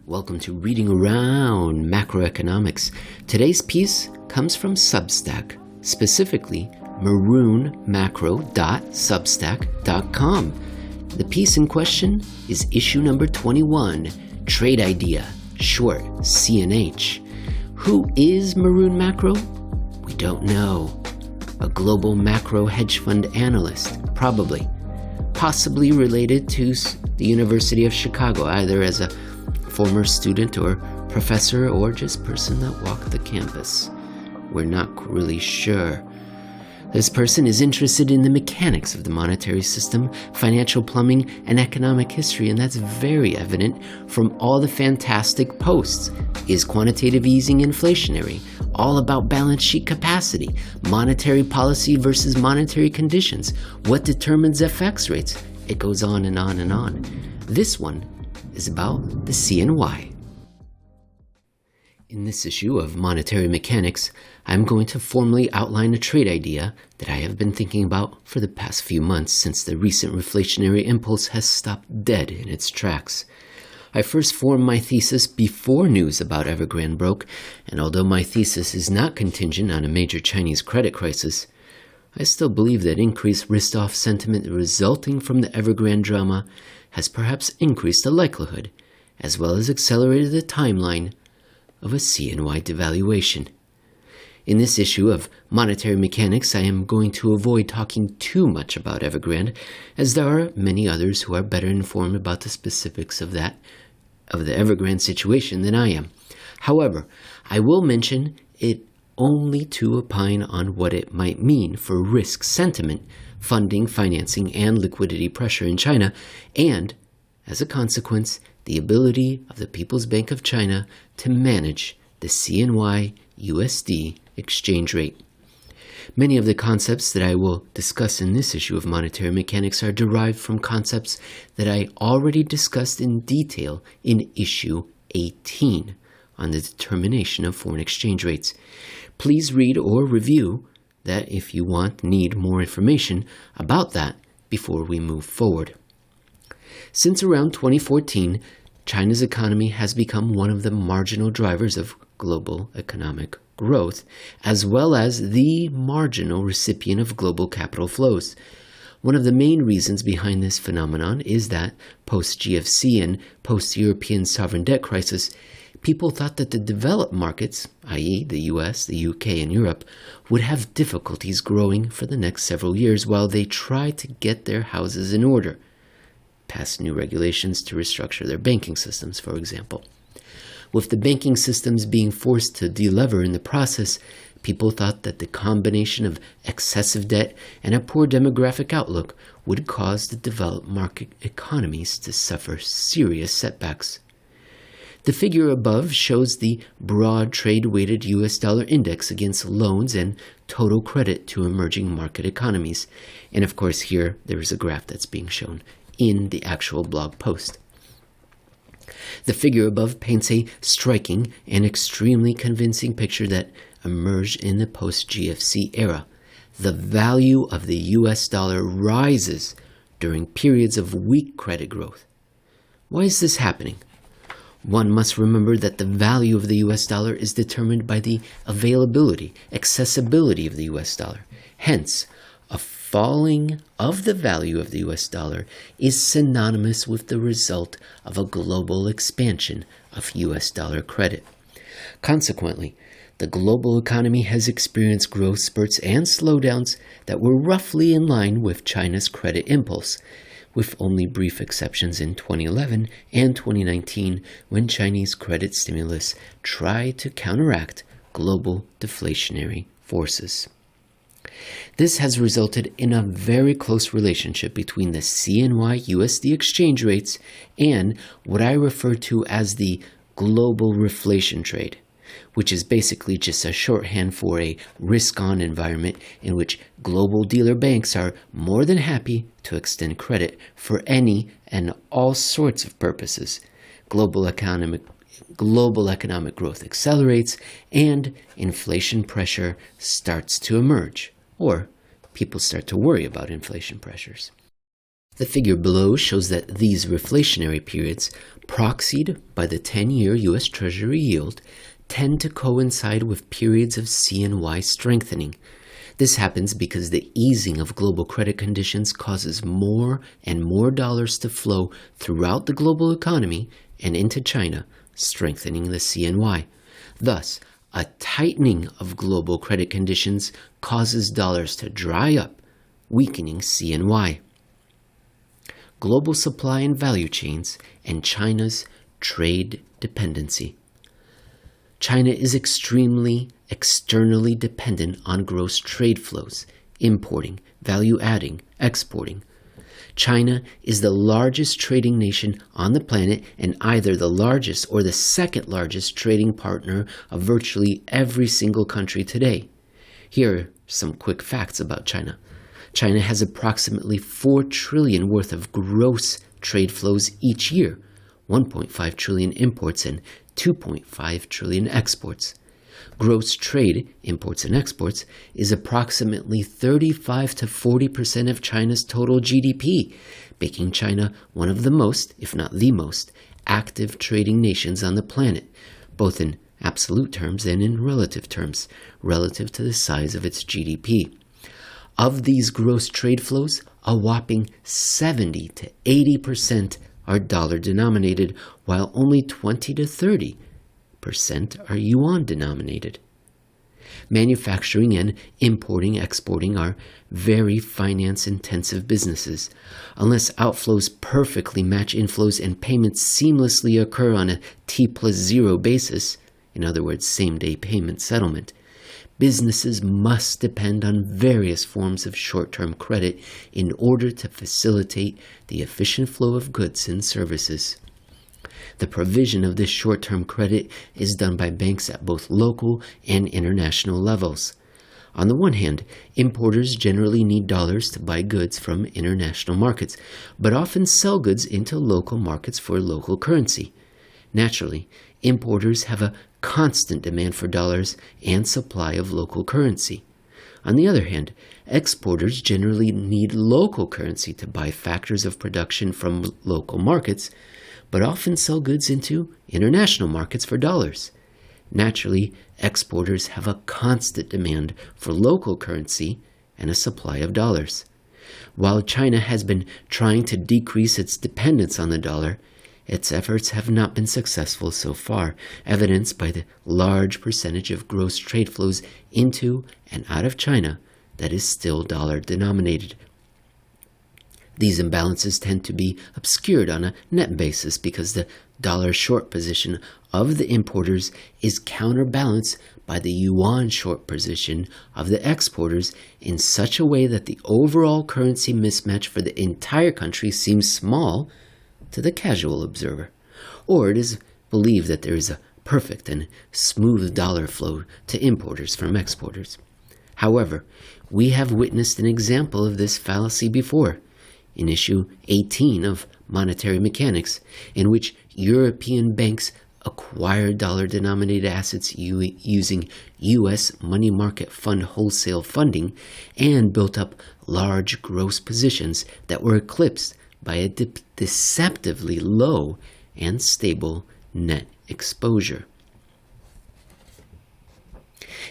Welcome to Reading Around Macroeconomics. Today's piece comes from Substack, specifically maroonmacro.substack.com. The piece in question is issue number 21, Trade Idea, short CNH. Who is Maroon Macro? We don't know. A global macro hedge fund analyst, probably. Possibly related to the University of Chicago, either as a former student or professor or just person that walked the campus. We're not really sure. This person is interested in the mechanics of the monetary system, financial plumbing, and economic history, and that's very evident from all the fantastic posts. Is quantitative easing inflationary? All about balance sheet capacity, monetary policy versus monetary conditions, what determines FX rates? It goes on and on and on. This one is about the CNY. In this issue of Monetary Mechanics, I'm going to formally outline a trade idea that I have been thinking about for the past few months since the recent reflationary impulse has stopped dead in its tracks. I first formed my thesis before news about Evergrande broke, and although my thesis is not contingent on a major Chinese credit crisis, I still believe that increased risk-off sentiment resulting from the Evergrande drama has perhaps increased the likelihood, as well as accelerated the timeline, of a CNY devaluation. In this issue of Monetary Mechanics, I am going to avoid talking too much about Evergrande, as there are many others who are better informed about the specifics of the Evergrande situation than I am. However, I will mention it only to opine on what it might mean for risk sentiment, funding, financing, and liquidity pressure in China, and, as a consequence, the ability of the People's Bank of China to manage the CNYUSD exchange rate. Many of the concepts that I will discuss in this issue of Monetary Mechanics are derived from concepts that I already discussed in detail in issue 18 on the determination of foreign exchange rates. Please read or review that if you need more information about that before we move forward. Since around 2014, China's economy has become one of the marginal drivers of global economic growth, as well as the marginal recipient of global capital flows. One of the main reasons behind this phenomenon is that post-GFC and post-European sovereign debt crisis, people thought that the developed markets, i.e. the US, the UK, and Europe, would have difficulties growing for the next several years while they try to get their houses in order. Pass new regulations to restructure their banking systems, for example. With the banking systems being forced to delever in the process, people thought that the combination of excessive debt and a poor demographic outlook would cause the developed market economies to suffer serious setbacks. The figure above shows the broad trade-weighted US dollar index against loans and total credit to emerging market economies. And of course here there is a graph that's being shown in the actual blog post. The figure above paints a striking and extremely convincing picture that emerged in the post-GFC era. The value of the US dollar rises during periods of weak credit growth. Why is this happening? One must remember that the value of the US dollar is determined by the availability, accessibility of the US dollar. Hence, a falling of the value of the US dollar is synonymous with the result of a global expansion of US dollar credit. Consequently, the global economy has experienced growth spurts and slowdowns that were roughly in line with China's credit impulse, with only brief exceptions in 2011 and 2019 when Chinese credit stimulus tried to counteract global deflationary forces. This has resulted in a very close relationship between the CNY-USD exchange rates and what I refer to as the global reflation trade, which is basically just a shorthand for a risk-on environment in which global dealer banks are more than happy to extend credit for any and all sorts of purposes. Global economic growth accelerates and inflation pressure starts to emerge, or people start to worry about inflation pressures. The figure below shows that these reflationary periods, proxied by the 10-year U.S. Treasury yield, tend to coincide with periods of CNY strengthening. This happens because the easing of global credit conditions causes more and more dollars to flow throughout the global economy and into China, strengthening the CNY. Thus, a tightening of global credit conditions causes dollars to dry up, weakening CNY. Global supply and value chains and China's trade dependency. China is extremely externally dependent on gross trade flows, importing, value-adding, exporting. China is the largest trading nation on the planet and either the largest or the second largest trading partner of virtually every single country today. Here are some quick facts about China. China has approximately $4 trillion worth of gross trade flows each year, 1.5 trillion imports and 2.5 trillion exports. Gross trade, imports and exports, is approximately 35 to 40% of China's total GDP, making China one of the most, if not the most, active trading nations on the planet, both in absolute terms and in relative terms, relative to the size of its GDP. Of these gross trade flows, a whopping 70 to 80% are dollar denominated, while only 20 to 30% are yuan denominated. Manufacturing and importing-exporting are very finance-intensive businesses. Unless outflows perfectly match inflows and payments seamlessly occur on a T+0 basis, in other words, same-day payment settlement, businesses must depend on various forms of short-term credit in order to facilitate the efficient flow of goods and services. The provision of this short-term credit is done by banks at both local and international levels. On the one hand, importers generally need dollars to buy goods from international markets, but often sell goods into local markets for local currency. Naturally, importers have a constant demand for dollars and supply of local currency. On the other hand, exporters generally need local currency to buy factors of production from local markets, but often sell goods into international markets for dollars. Naturally, exporters have a constant demand for local currency and a supply of dollars. While China has been trying to decrease its dependence on the dollar, its efforts have not been successful so far, evidenced by the large percentage of gross trade flows into and out of China that is still dollar-denominated. These imbalances tend to be obscured on a net basis because the dollar short position of the importers is counterbalanced by the yuan short position of the exporters in such a way that the overall currency mismatch for the entire country seems small to the casual observer, or it is believed that there is a perfect and smooth dollar flow to importers from exporters. However, we have witnessed an example of this fallacy before, in issue 18 of Monetary Mechanics, in which European banks acquired dollar-denominated assets using U.S. money market fund wholesale funding and built up large gross positions that were eclipsed by a deceptively low and stable net exposure.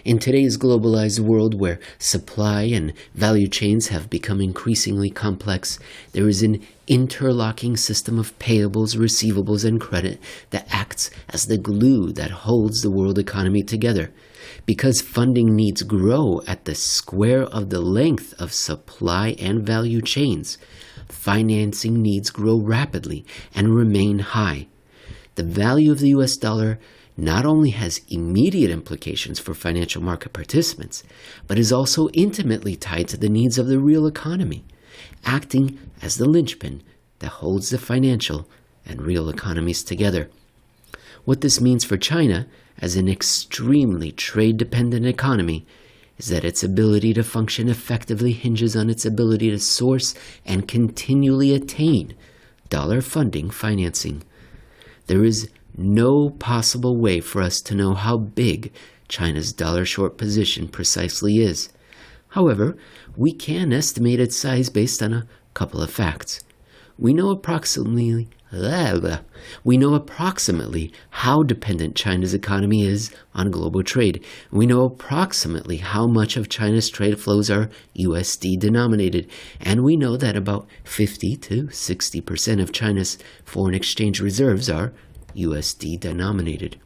In today's globalized world where supply and value chains have become increasingly complex, there is an interlocking system of payables, receivables, and credit that acts as the glue that holds the world economy together. Because funding needs grow at the square of the length of supply and value chains, financing needs grow rapidly and remain high. The value of the U.S. dollar not only has immediate implications for financial market participants, but is also intimately tied to the needs of the real economy, acting as the linchpin that holds the financial and real economies together. What this means for China, as an extremely trade-dependent economy, is that its ability to function effectively hinges on its ability to source and continually attain dollar funding financing. There is no possible way for us to know how big China's dollar short position precisely is. However, we can estimate its size based on a couple of facts. we know approximately how dependent China's economy is on global trade. We know approximately how much of China's trade flows are USD denominated, and we know that about 50 to 60% of China's foreign exchange reserves are USD denominated.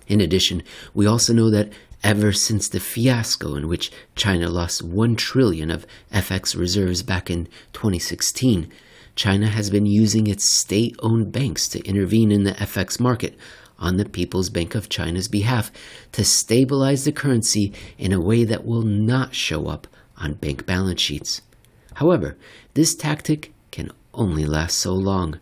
In addition, we also know that ever since the fiasco in which China lost 1 trillion of FX reserves back in 2016, China has been using its state-owned banks to intervene in the FX market on the People's Bank of China's behalf to stabilize the currency in a way that will not show up on bank balance sheets. However, this tactic can only last so long.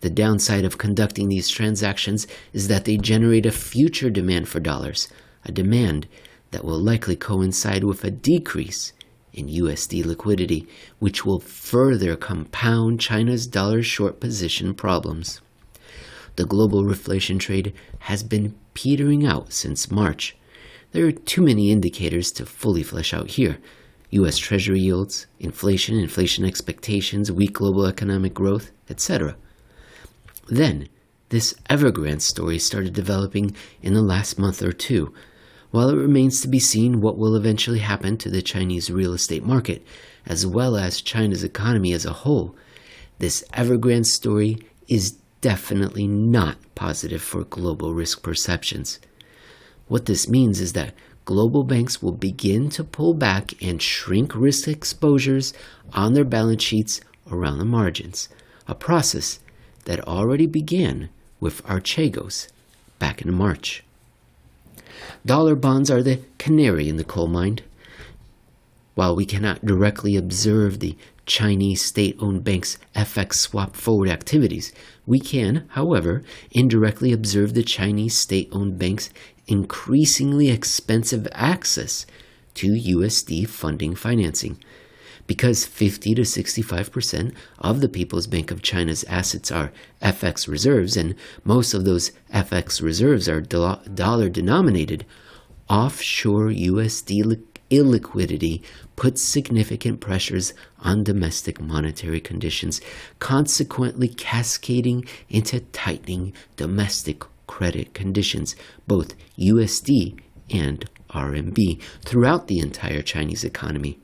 The downside of conducting these transactions is that they generate a future demand for dollars, a demand that will likely coincide with a decrease in USD liquidity, which will further compound China's dollar short position problems. The global reflation trade has been petering out since March. There are too many indicators to fully flesh out here. U.S. Treasury yields, inflation expectations, weak global economic growth, etc. Then, this Evergrande story started developing in the last month or two. While it remains to be seen what will eventually happen to the Chinese real estate market, as well as China's economy as a whole, this Evergrande story is definitely not positive for global risk perceptions. What this means is that global banks will begin to pull back and shrink risk exposures on their balance sheets around the margins, a process that already began with Archegos back in March. Dollar bonds are the canary in the coal mine. While we cannot directly observe the Chinese state-owned banks' FX swap forward activities, we can, however, indirectly observe the Chinese state-owned banks' increasingly expensive access to USD funding financing. Because 50 to 65% of the People's Bank of China's assets are FX reserves, and most of those FX reserves are dollar denominated, offshore USD illiquidity puts significant pressures on domestic monetary conditions, consequently cascading into tightening domestic credit conditions, both USD and RMB, throughout the entire Chinese economy.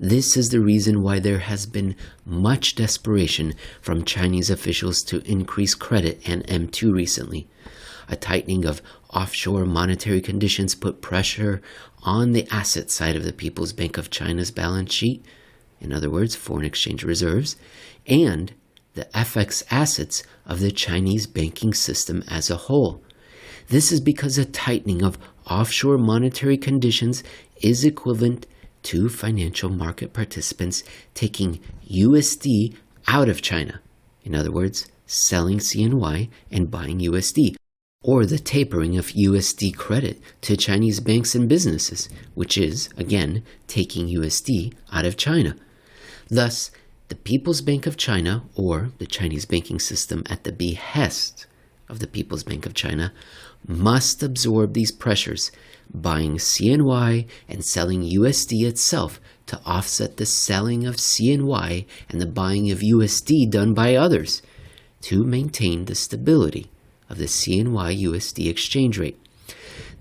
This is the reason why there has been much desperation from Chinese officials to increase credit and M2 recently. A tightening of offshore monetary conditions put pressure on the asset side of the People's Bank of China's balance sheet, in other words, foreign exchange reserves, and the FX assets of the Chinese banking system as a whole. This is because a tightening of offshore monetary conditions is equivalent to financial market participants taking USD out of China, in other words, selling CNY and buying USD, or the tapering of USD credit to Chinese banks and businesses, which is, again, taking USD out of China. Thus, the People's Bank of China, or the Chinese banking system at the behest of the People's Bank of China, must absorb these pressures, buying CNY and selling USD itself to offset the selling of CNY and the buying of USD done by others to maintain the stability of the CNY-USD exchange rate.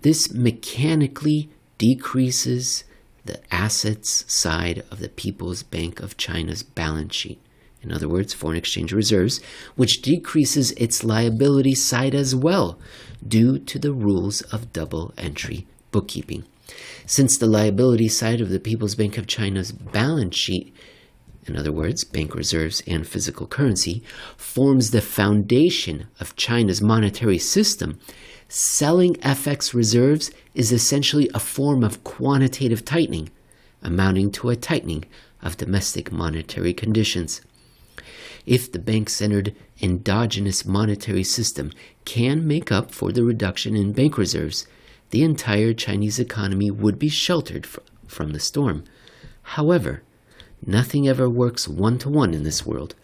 This mechanically decreases the assets side of the People's Bank of China's balance sheet, in other words, foreign exchange reserves, which decreases its liability side as well due to the rules of double entry bookkeeping. Since the liability side of the People's Bank of China's balance sheet, in other words, bank reserves and physical currency, forms the foundation of China's monetary system, selling FX reserves is essentially a form of quantitative tightening, amounting to a tightening of domestic monetary conditions. If the bank-centered endogenous monetary system can make up for the reduction in bank reserves, the entire Chinese economy would be sheltered from the storm. However, nothing ever works one-to-one in this world.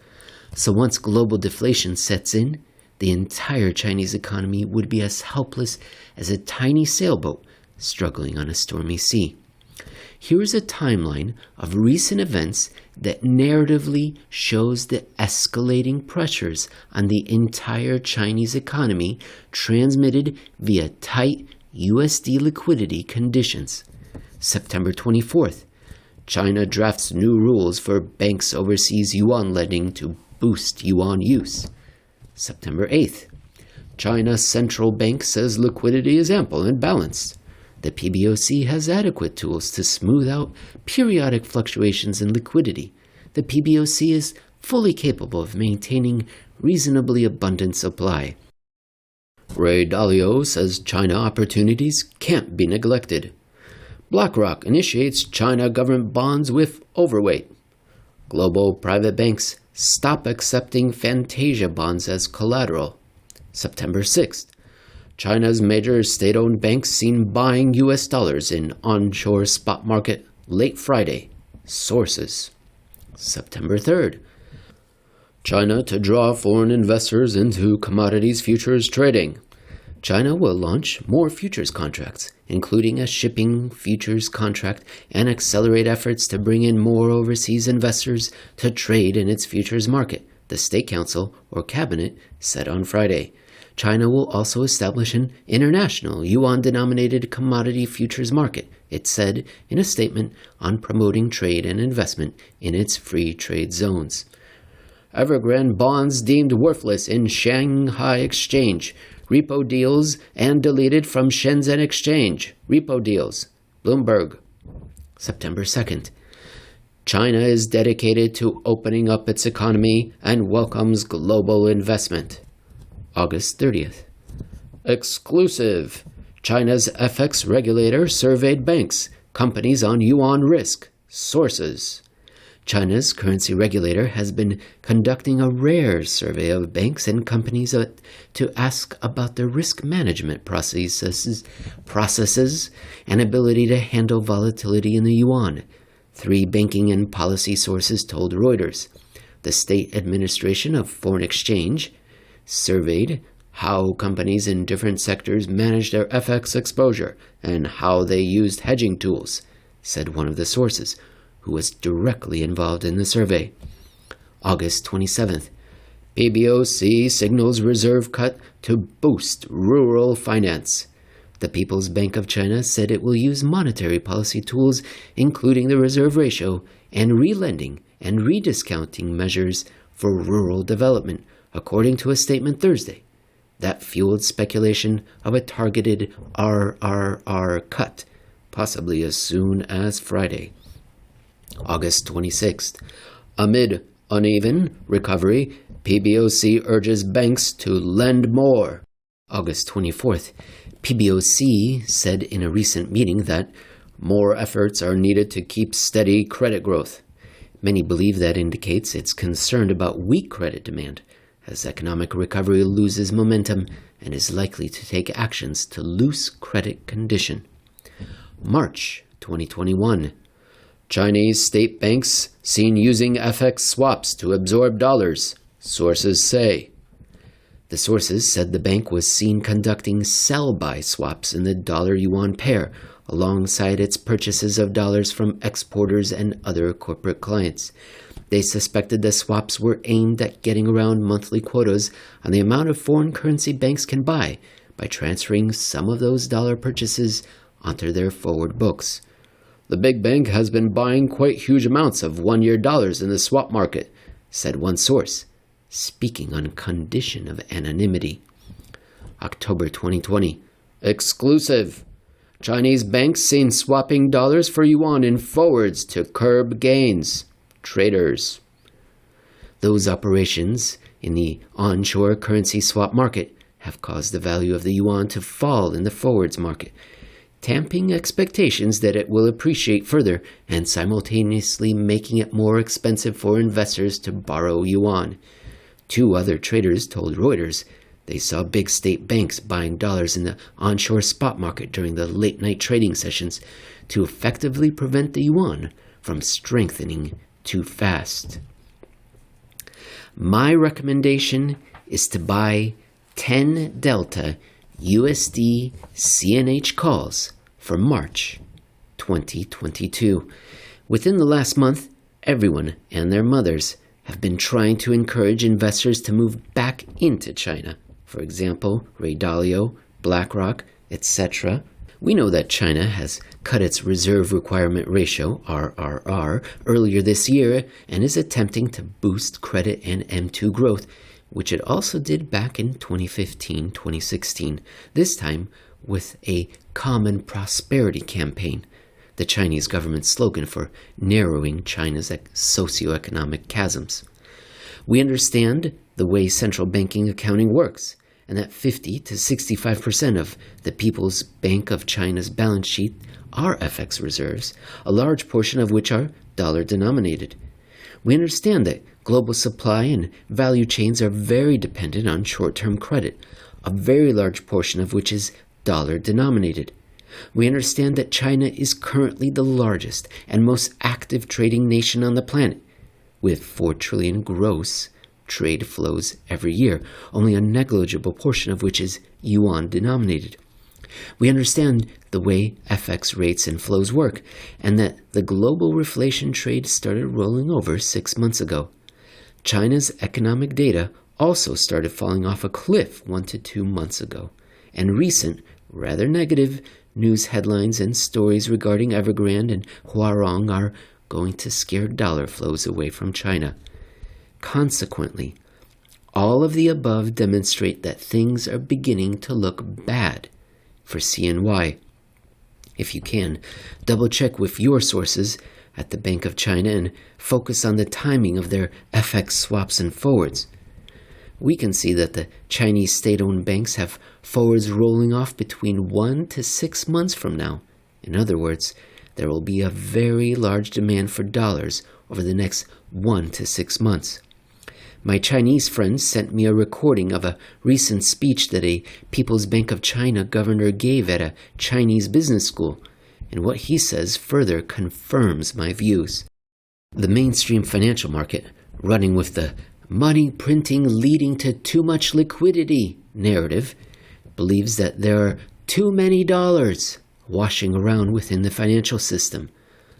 So once global deflation sets in, the entire Chinese economy would be as helpless as a tiny sailboat struggling on a stormy sea. Here's a timeline of recent events that narratively shows the escalating pressures on the entire Chinese economy transmitted via tight USD liquidity conditions. September 24th, China drafts new rules for banks' overseas yuan lending to boost yuan use. September 8th, China's central bank says liquidity is ample and balanced. The PBOC has adequate tools to smooth out periodic fluctuations in liquidity. The PBOC is fully capable of maintaining reasonably abundant supply. Ray Dalio says China opportunities can't be neglected. BlackRock initiates China government bonds with overweight. Global private banks stop accepting Fantasia bonds as collateral. September 6th, China's major state-owned banks seen buying US dollars in onshore spot market late Friday. Sources. September 3rd, China to draw foreign investors into commodities futures trading. China will launch more futures contracts, including a shipping futures contract, and accelerate efforts to bring in more overseas investors to trade in its futures market, the State Council or Cabinet said on Friday. China will also establish an international yuan-denominated commodity futures market, it said in a statement on promoting trade and investment in its free trade zones. Evergrande bonds deemed worthless in Shanghai Exchange. Repo deals and deleted from Shenzhen Exchange. Repo deals. Bloomberg. September 2nd. China is dedicated to opening up its economy and welcomes global investment. August 30th. Exclusive. China's FX regulator surveyed banks, companies on yuan risk. Sources. China's currency regulator has been conducting a rare survey of banks and companies to ask about their risk management processes and ability to handle volatility in the yuan. 3 banking and policy sources told Reuters. The State Administration of Foreign Exchange surveyed how companies in different sectors manage their FX exposure and how they used hedging tools, said one of the sources, who was directly involved in the survey. August 27th, PBOC signals reserve cut to boost rural finance. The People's Bank of China said it will use monetary policy tools, including the reserve ratio and relending and rediscounting measures for rural development, according to a statement Thursday. That fueled speculation of a targeted RRR cut, possibly as soon as Friday. August 26th. Amid uneven recovery, PBOC urges banks to lend more. August 24th. PBOC said in a recent meeting that more efforts are needed to keep steady credit growth. Many believe that indicates it's concerned about weak credit demand, as economic recovery loses momentum and is likely to take actions to loose credit condition. March 2021. Chinese state banks seen using FX swaps to absorb dollars, sources say. The sources said the bank was seen conducting sell-buy swaps in the dollar-yuan pair alongside its purchases of dollars from exporters and other corporate clients. They suspected the swaps were aimed at getting around monthly quotas on the amount of foreign currency banks can buy by transferring some of those dollar purchases onto their forward books. The big bank has been buying quite huge amounts of one-year dollars in the swap market, said one source, speaking on condition of anonymity. October 2020. Exclusive. Chinese banks seen swapping dollars for yuan in forwards to curb gains. Traders. Those operations in the onshore currency swap market have caused the value of the yuan to fall in the forwards market, tamping expectations that it will appreciate further and simultaneously making it more expensive for investors to borrow yuan. 2 other traders told Reuters they saw big state banks buying dollars in the onshore spot market during the late-night trading sessions to effectively prevent the yuan from strengthening too fast. My recommendation is to buy 10 Delta USD CNH calls for March 2022. Within the last month, everyone and their mothers have been trying to encourage investors to move back into China. For example, Ray Dalio, BlackRock, etc. We know that China has cut its reserve requirement ratio, RRR, earlier this year and is attempting to boost credit and M2 growth, which it also did back in 2015-2016, this time with a common prosperity campaign, the Chinese government's slogan for narrowing China's socioeconomic chasms. We understand the way central banking accounting works, and that 50 to 65% of the People's Bank of China's balance sheet are FX reserves, a large portion of which are dollar-denominated. We understand that global supply and value chains are very dependent on short-term credit, a very large portion of which is dollar-denominated. We understand that China is currently the largest and most active trading nation on the planet, with 4 trillion gross trade flows every year, only a negligible portion of which is yuan-denominated. We understand the way FX rates and flows work, and that the global reflation trade started rolling over 6 months ago. China's economic data also started falling off a cliff 1 to 2 months ago, and recent, rather negative, news headlines and stories regarding Evergrande and Huarong are going to scare dollar flows away from China. Consequently, all of the above demonstrate that things are beginning to look bad for CNY. If you can, double-check with your sources at the Bank of China and focus on the timing of their FX swaps and forwards. We can see that the Chinese state-owned banks have forwards rolling off between 1 to 6 months from now. In other words, there will be a very large demand for dollars over the next 1 to 6 months. My Chinese friends sent me a recording of a recent speech that a People's Bank of China governor gave at a Chinese business school, and what he says further confirms my views. The mainstream financial market, running with the money printing leading to too much liquidity narrative, believes that there are too many dollars washing around within the financial system.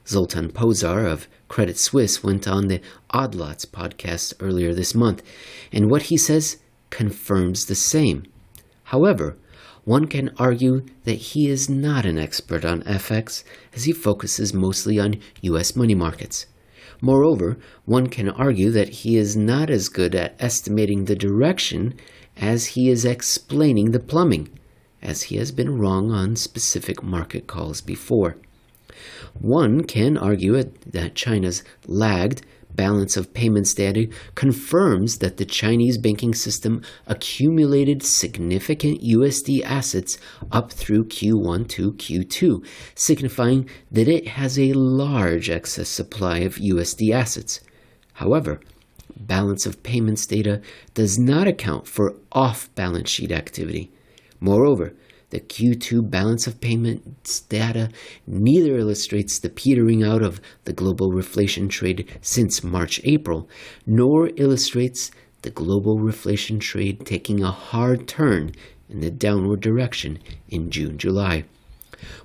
Zoltan Pozar of Credit Suisse went on the Odd Lots podcast earlier this month, and what he says confirms the same. However, one can argue that he is not an expert on FX, as he focuses mostly on U.S. money markets. Moreover, one can argue that he is not as good at estimating the direction as he is explaining the plumbing, as he has been wrong on specific market calls before. One can argue that China's lagged balance of payments data confirms that the Chinese banking system accumulated significant USD assets up through Q1 to Q2, signifying that it has a large excess supply of USD assets. However, balance of payments data does not account for off-balance sheet activity. Moreover, the Q2 balance of payments data neither illustrates the petering out of the global reflation trade since March-April, nor illustrates the global reflation trade taking a hard turn in the downward direction in June-July.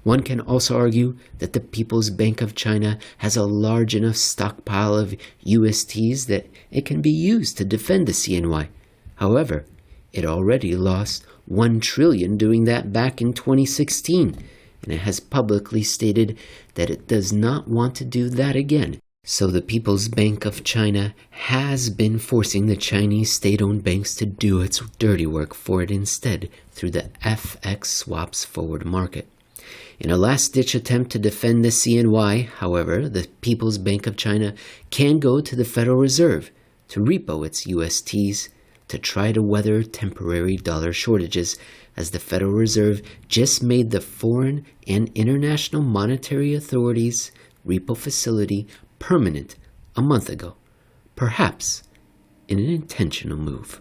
One can also argue that the People's Bank of China has a large enough stockpile of USTs that it can be used to defend the CNY. However, it already lost 1 trillion doing that back in 2016, and it has publicly stated that it does not want to do that again. So the People's Bank of China has been forcing the Chinese state-owned banks to do its dirty work for it instead through the FX swaps forward market. In a last-ditch attempt to defend the CNY, however, the People's Bank of China can go to the Federal Reserve to repo its USTs to try to weather temporary dollar shortages, as the Federal Reserve just made the Foreign and International Monetary Authority's repo facility permanent a month ago, perhaps in an intentional move.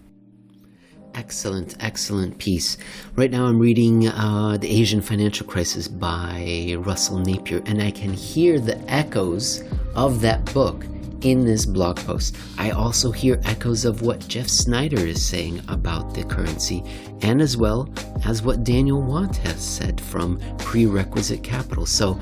Excellent piece. Right now I'm reading The Asian Financial Crisis by Russell Napier, and I can hear the echoes of that book in this blog post. I also hear echoes of what Jeff Snyder is saying about the currency, and as well as what Daniel Want has said from Prerequisite Capital. So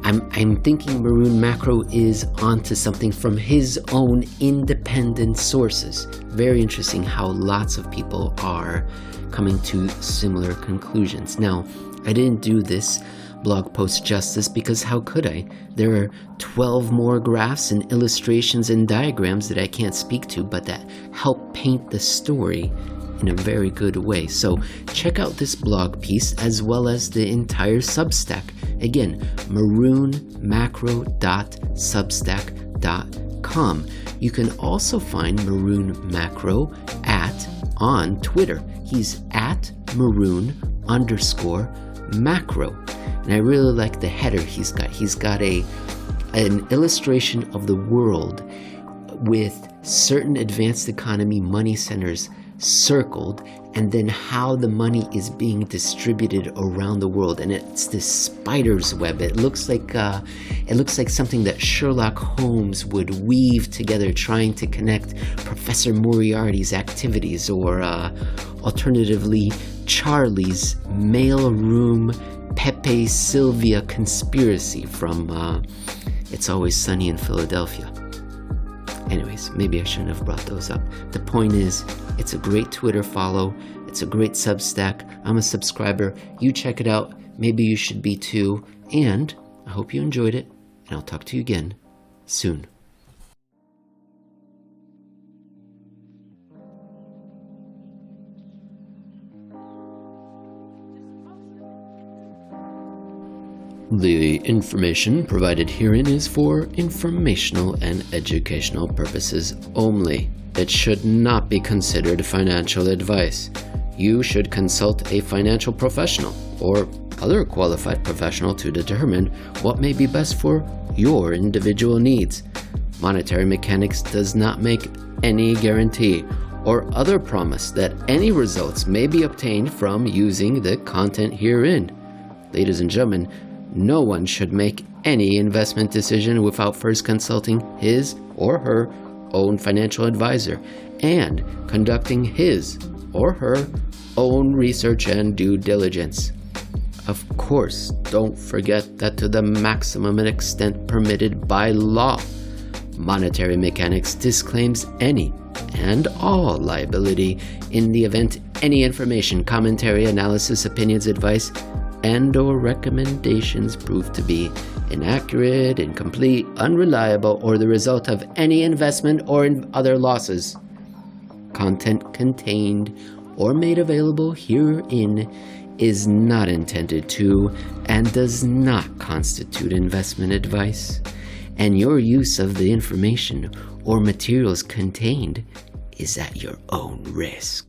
I'm thinking Maroon Macro is onto something from his own independent sources. Very interesting how lots of people are coming to similar conclusions. Now, I didn't do this blog post justice because how could I? There are 12 more graphs and illustrations and diagrams that I can't speak to, but that help paint the story in a very good way. So check out this blog piece as well as the entire Substack. Again, maroonmacro.substack.com. You can also find Maroon Macro on Twitter. He's at Maroon_macro. And I really like the header he's got. He's got an illustration of the world with certain advanced economy money centers circled, and then how the money is being distributed around the world. And it's this spider's web. It looks like something that Sherlock Holmes would weave together, trying to connect Professor Moriarty's activities, or alternatively Charlie's mailroom Pepe Sylvia conspiracy from It's Always Sunny in Philadelphia. Anyways, maybe I shouldn't have brought those up. The point is, it's a great Twitter follow. It's a great Substack. I'm a subscriber. You check it out. Maybe you should be too. And I hope you enjoyed it. And I'll talk to you again soon. The information provided herein is for informational and educational purposes only. It should not be considered financial advice. You should consult a financial professional or other qualified professional to determine what may be best for your individual needs. Monetary mechanics does not make any guarantee or other promise that any results may be obtained from using the content herein. Ladies and gentlemen, no one should make any investment decision without first consulting his or her own financial advisor and conducting his or her own research and due diligence. Of course, don't forget that to the maximum extent permitted by law, monetary mechanics disclaims any and all liability in the event any information, commentary, analysis, opinions, advice, and/or recommendations prove to be inaccurate, incomplete, unreliable, or the result of any investment or other losses. Content contained or made available herein is not intended to and does not constitute investment advice, and your use of the information or materials contained is at your own risk.